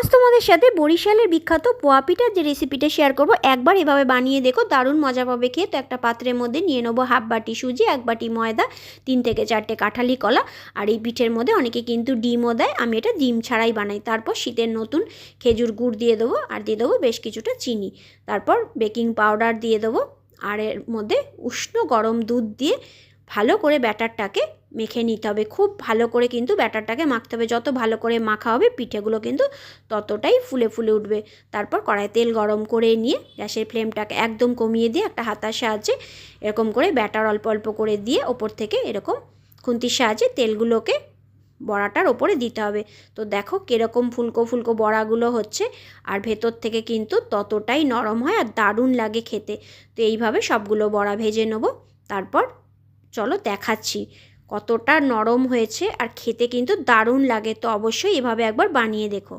আজ তোমাদের সাথে বরিশালের বিখ্যাত পোয়া পিঠার যে রেসিপিটা শেয়ার করব, একবার এভাবে বানিয়ে দেখো, দারুণ মজা পাবে খেয়ে। তো একটা পাত্রের মধ্যে নিয়ে নেবো হাফ বাটি সুজি, 1 বাটি ময়দা, 3 থেকে 4টে কাঁঠালি কলা। আর এই পিঠের মধ্যে অনেকে কিন্তু ডিমও দেয়, আমি এটা ডিম ছাড়াই বানাই। তারপর শীতের নতুন খেজুর গুড় দিয়ে দেবো, আর দিয়ে দেবো বেশ কিছুটা চিনি। তারপর বেকিং পাউডার দিয়ে দেবো, আর এর মধ্যে উষ্ণ গরম দুধ দিয়ে ভালো করে ব্যাটারটাকে মেখে নিতে হবে। খুব ভালো করে কিন্তু ব্যাটারটাকে মাখতে হবে। যত ভালো করে মাখা হবে পিঠেগুলো কিন্তু ততটাই ফুলে ফুলে উঠবে। তারপর কড়াই তেল গরম করে নিয়ে গ্যাসের ফ্লেমটাকে একদম কমিয়ে দিয়ে একটা হাতার সাহায্যে এরকম করে ব্যাটার অল্প অল্প করে দিয়ে ওপর থেকে এরকম খুন্তির সাহায্যে তেলগুলোকে বড়াটার ওপরে দিতে হবে। তো দেখো কীরকম ফুলকো ফুলকো বড়াগুলো হচ্ছে, আর ভেতর থেকে কিন্তু ততটাই নরম হয় আর দারুণ লাগে খেতে। তো এইভাবে সবগুলো বড়া ভেজে নেবো। তারপর চলো দেখাচ্ছি কতটা নরম হয়েছে, আর খেতে কিন্তু দারুণ লাগে। তো অবশ্যই এভাবে একবার বানিয়ে দেখো।